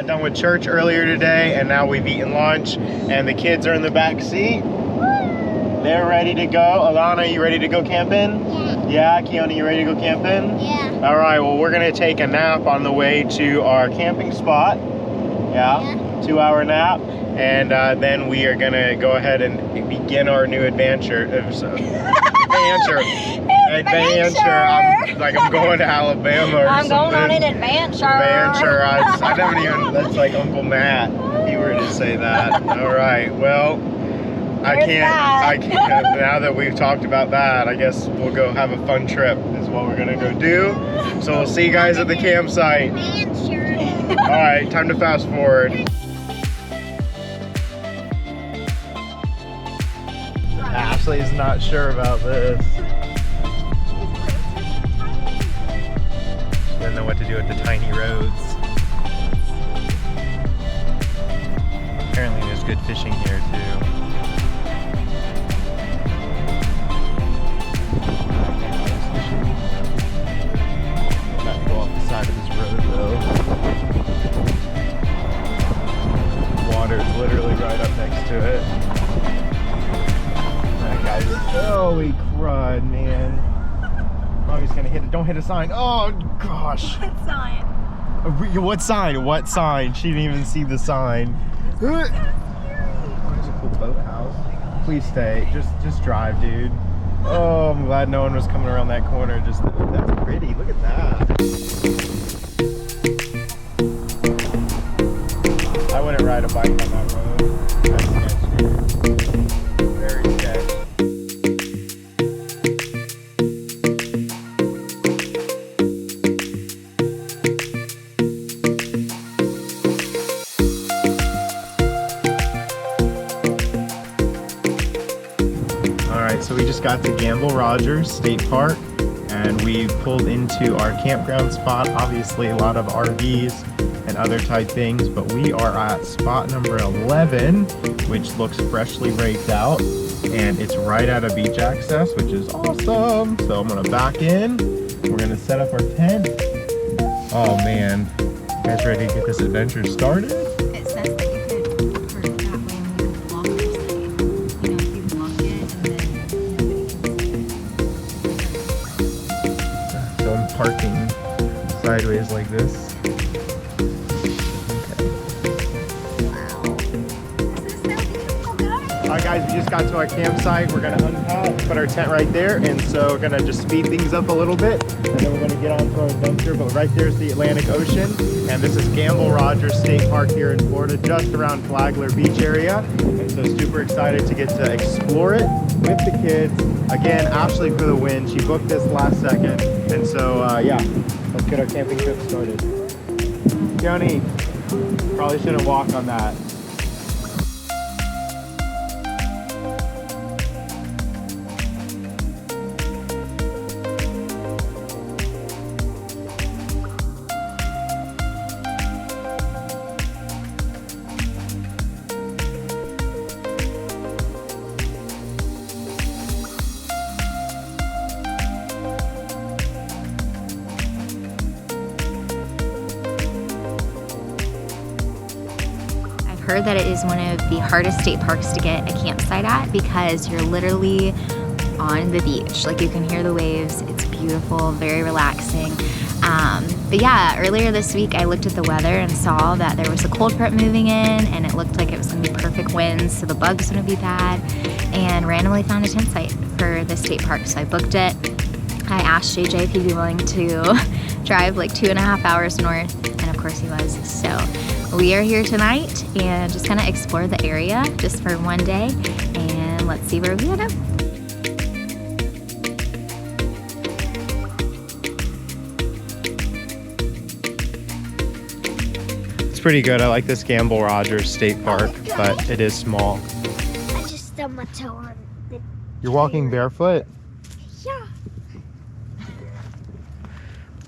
got done with church earlier today, and now we've eaten lunch, and the kids are in the back seat. They're ready to go. Alana, you ready to go camping? Yeah. Yeah, Keone, you ready to go camping? Yeah. All right, well, we're gonna take a nap on the way to our camping spot. Yeah. 2-hour nap, and then we are gonna go ahead and begin our new adventure. I'm going to Alabama or I'm something. going on an adventure. Adventure. I don't even. That's like Uncle Matt. He were to say that. All right. Well, I can't. Now that we've talked about that, I guess we'll go have a fun trip. Is what we're gonna go do. So we'll see you guys at the campsite. All right. Time to fast forward. Ashley's not sure about this. She doesn't know what to do with the tiny roads. Apparently there's good fishing here too. I'm not gonna go off the side of this road though. Water is literally right up next to it. Guys, holy crud, man. Robbie's gonna hit it. Don't hit a sign. Oh, gosh. What sign? What sign? What sign? She didn't even see the sign. There's a cool boathouse. Please stay. Just drive, dude. Oh, I'm glad no one was coming around that corner. Just that's pretty. Look at that. I wouldn't ride a bike on that road. That's sketchy, dude. Very sketchy. So we just got to Gamble Rogers State Park, and we pulled into our campground spot. Obviously a lot of RVs and other type things, but we are at spot number 11, which looks freshly raked out, and it's right at a beach access, which is awesome. So I'm gonna back in, we're gonna set up our tent. Oh man, you guys ready to get this adventure started? It says that you could park that way and we could walk this way. You know, if you block it and then So I'm parking sideways like this. Alright guys, we just got to our campsite. We're gonna unpack, put our tent right there, and so we're gonna just speed things up a little bit, and then we're gonna get on to our adventure. But right there's the Atlantic Ocean, and this is Gamble Rogers State Park here in Florida, just around Flagler Beach area. And so super excited to get to explore it with the kids. Again, Ashley for the win. She booked this last second, and so yeah, let's get our camping trip started. Keone, probably shouldn't walk on that. heard that it is one of the hardest state parks to get a campsite at because you're literally on the beach. Like, you can hear the waves. It's beautiful, very relaxing. But yeah, earlier this week I looked at the weather and saw that there was a cold front moving in and it looked like it was going to be perfect winds, so the bugs wouldn't be bad, and randomly found a tent site for the state park. So I booked it. I asked JJ if he'd be willing to drive like 2.5 hours north, and of course he was. So we are here tonight and just kind of explore the area just for one day, and let's see where we end up. It's pretty good. I like this Gamble Rogers State Park, but it is small. I just stubbed my toe on the You're walking barefoot? Yeah.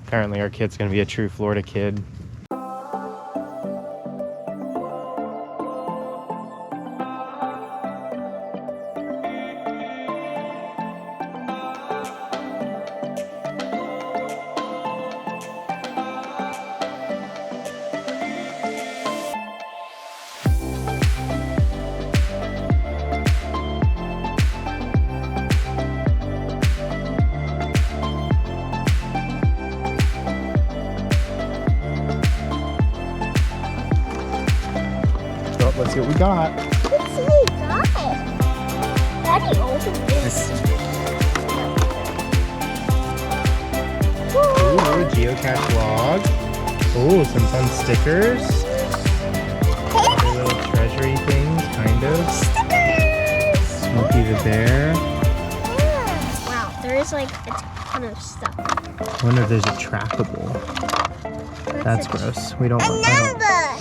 Apparently our kid's gonna be a true Florida kid. see what we got. Let's see what you got. Daddy, open this. Ooh, geocache log. Ooh, some fun stickers. Little treasury things, kind of. Stickers! Smokey the Bear. Wow, there is like a ton of stuff. I wonder if there's a trackable. That's gross. We don't want that.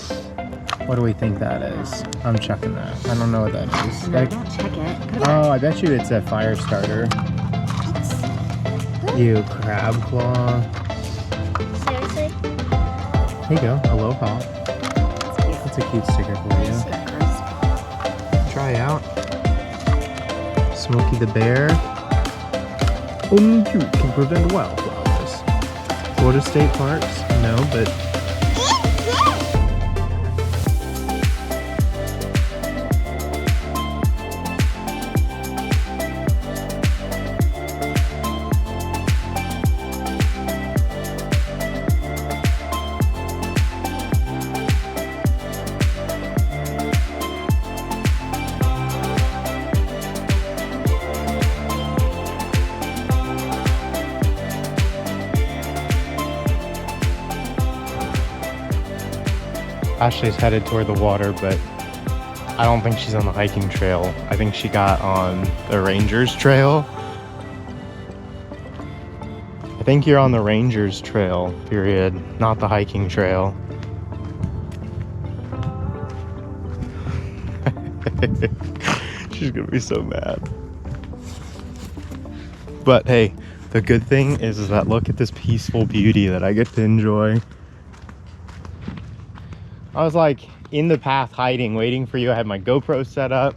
What do we think that is? I'm checking that. I don't know what that is. No, don't check it. Put it Oh, I bet you it's a fire starter. Ew, crab claw. Seriously? Here you go, aloha. That's a cute sticker for you. Try out. Smokey the Bear. Only cute can prevent wildflowers. Florida State Parks? No, but Ashley's headed toward the water, but I don't think she's on the hiking trail. I think she got on the Rangers trail. I think you're on the Rangers trail, period, not the hiking trail. She's gonna be so mad. But hey, the good thing is that look at this peaceful beauty that I get to enjoy. I was like in the path hiding, waiting for you. I had my GoPro set up.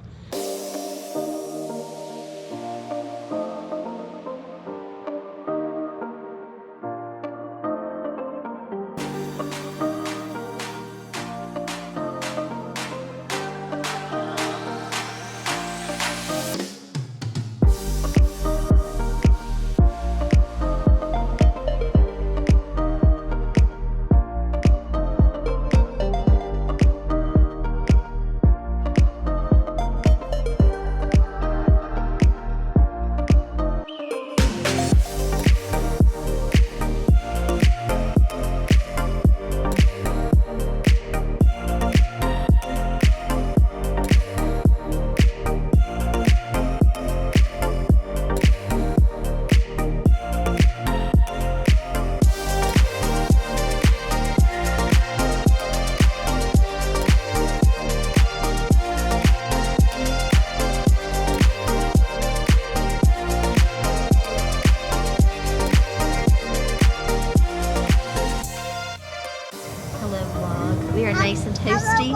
Nice and toasty.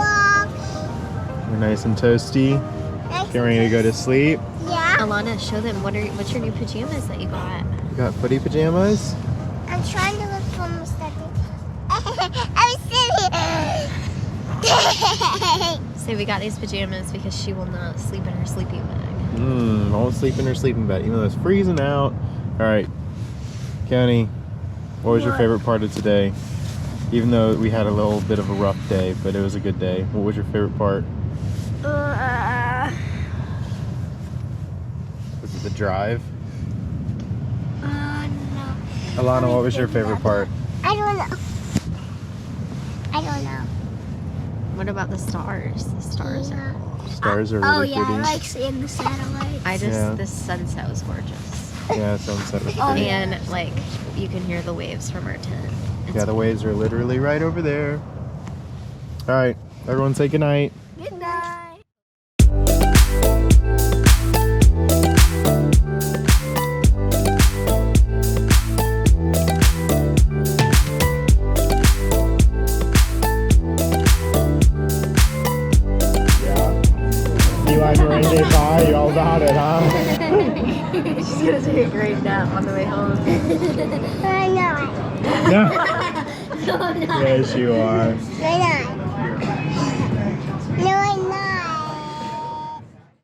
We're nice and toasty. Getting ready to go to sleep. Yeah. Alana, show them what's your new pajamas that you got. You got footy pajamas? I'm trying to look for my second. I'm sitting. So we got these pajamas because she will not sleep in her sleeping bag. Won't sleep in her sleeping bag, even though it's freezing out. All right, County, what was your favorite part of today? Even though we had a little bit of a rough day, but it was a good day. What was your favorite part? Was it the drive? No. Alana, what was your favorite part? I don't know. I don't know. What about the stars? The stars are cool. Stars are really pretty. I like seeing the satellites. The sunset was gorgeous. Yeah, sunset was pretty. And like you can hear the waves from our tent. Yeah, the waves are literally right over there. All right, everyone say goodnight. Good night. You like Merengue pie? You all about it, huh? She's gonna take a great nap on the way home. I know. No. No, no. Yes, you are. I know.